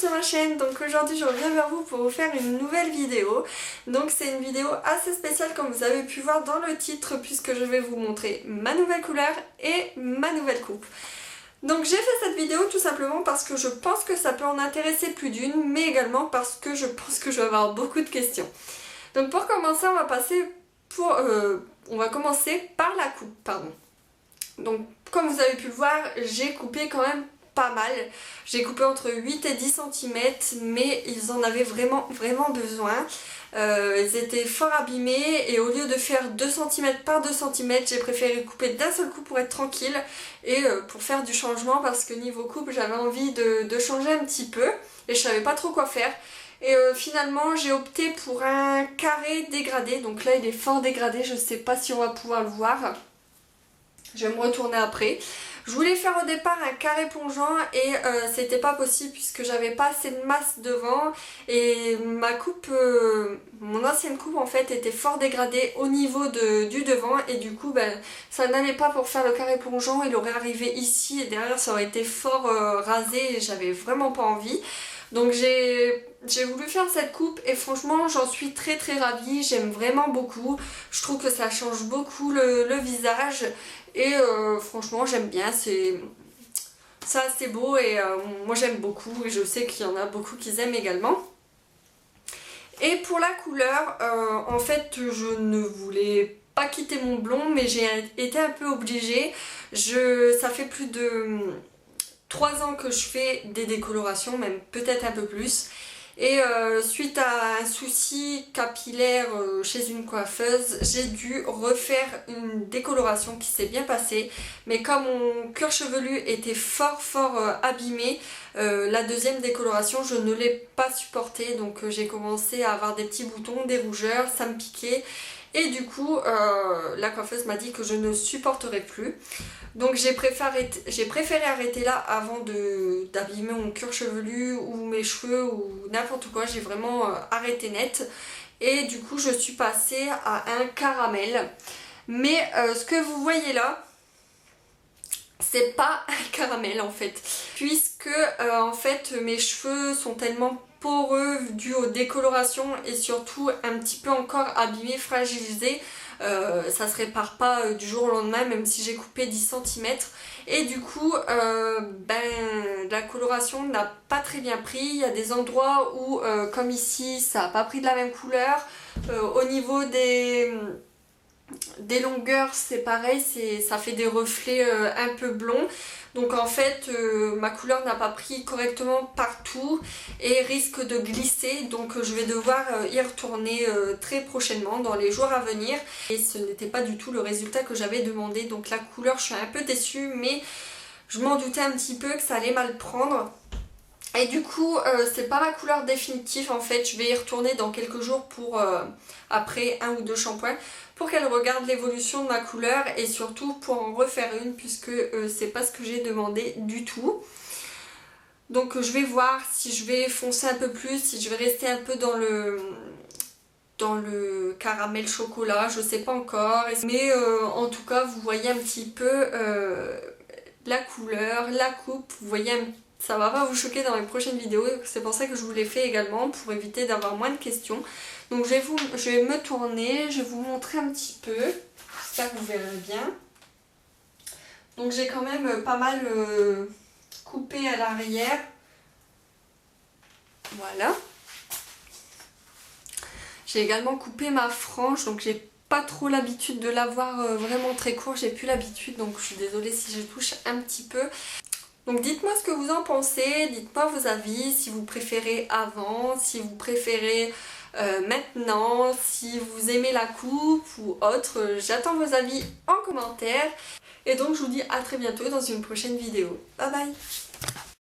sur ma chaîne. Donc aujourd'hui je reviens vers vous pour vous faire une nouvelle vidéo. Donc c'est une vidéo assez spéciale comme vous avez pu voir dans le titre, puisque je vais vous montrer ma nouvelle couleur et ma nouvelle coupe. Donc j'ai fait cette vidéo tout simplement parce que je pense que ça peut en intéresser plus d'une, mais également parce que je pense que je vais avoir beaucoup de questions. Donc pour commencer on va commencer par la coupe, pardon. Donc comme vous avez pu le voir, j'ai coupé quand même pas mal. J'ai coupé entre 8 et 10 cm, mais ils en avaient vraiment besoin. Ils étaient fort abîmés et au lieu de faire 2 cm par 2 cm, j'ai préféré couper d'un seul coup pour être tranquille et pour faire du changement, parce que niveau coupe j'avais envie de changer un petit peu et je savais pas trop quoi faire. Et finalement j'ai opté pour un carré dégradé. Donc là il est fort dégradé, je sais pas si on va pouvoir le voir. Je vais me retourner après. Je voulais faire au départ un carré plongeant et c'était pas possible puisque j'avais pas assez de masse devant, et ma coupe, mon ancienne coupe en fait était fort dégradée au niveau du devant, et du coup ça n'allait pas pour faire le carré plongeant. Il aurait arrivé ici et derrière ça aurait été fort rasé et j'avais vraiment pas envie. Donc j'ai voulu faire cette coupe et franchement j'en suis très ravie, j'aime vraiment beaucoup. Je trouve que ça change beaucoup le visage et franchement j'aime bien, c'est assez beau et moi j'aime beaucoup, et je sais qu'il y en a beaucoup qui aiment également. Et pour la couleur, en fait je ne voulais pas quitter mon blond, mais j'ai été un peu obligée. Ça fait plus de 3 ans que je fais des décolorations, même peut-être un peu plus. Et suite à un souci capillaire chez une coiffeuse, j'ai dû refaire une décoloration qui s'est bien passée. Mais comme mon cuir chevelu était fort abîmé, la deuxième décoloration je ne l'ai pas supportée. Donc j'ai commencé à avoir des petits boutons, des rougeurs, ça me piquait. Et du coup la coiffeuse m'a dit que je ne supporterais plus. Donc j'ai préféré arrêter là avant d'abîmer mon cuir chevelu ou mes cheveux ou n'importe quoi. J'ai vraiment arrêté net. Et du coup je suis passée à un caramel. Mais ce que vous voyez là, c'est pas un caramel en fait. Puisque en fait mes cheveux sont tellement poreux dû aux décolorations et surtout un petit peu encore abîmés, fragilisés. Ça se répare pas du jour au lendemain, même si j'ai coupé 10 cm. Et du coup la coloration n'a pas très bien pris. Il y a des endroits où comme ici ça n'a pas pris de la même couleur. Au niveau des longueurs c'est pareil, ça fait des reflets un peu blonds. Donc en fait ma couleur n'a pas pris correctement partout et risque de glisser. Donc je vais devoir y retourner très prochainement dans les jours à venir. Et ce n'était pas du tout le résultat que j'avais demandé. Donc la couleur, je suis un peu déçue, mais je m'en doutais un petit peu que ça allait mal prendre. Et du coup c'est pas ma couleur définitive en fait. Je vais y retourner dans quelques jours pour après 1 ou 2 shampoings pour qu'elle regarde l'évolution de ma couleur et surtout pour en refaire une, puisque c'est pas ce que j'ai demandé du tout. Donc je vais voir si je vais foncer un peu plus, si je vais rester un peu dans le caramel chocolat, je sais pas encore. Mais en tout cas vous voyez un petit peu la couleur, la coupe, vous voyez ça va pas vous choquer dans les prochaines vidéos, c'est pour ça que je vous l'ai fait également, pour éviter d'avoir moins de questions. Donc je vais me tourner, je vais vous montrer un petit peu, j'espère que vous verrez bien. Donc j'ai quand même pas mal coupé à l'arrière, voilà. J'ai également coupé ma frange, donc j'ai pas trop l'habitude de l'avoir vraiment très court, j'ai plus l'habitude, donc je suis désolée si je touche un petit peu. Donc dites-moi ce que vous en pensez, dites-moi vos avis, si vous préférez avant, si vous préférez maintenant, si vous aimez la coupe ou autre. J'attends vos avis en commentaire. Et donc je vous dis à très bientôt dans une prochaine vidéo. Bye bye!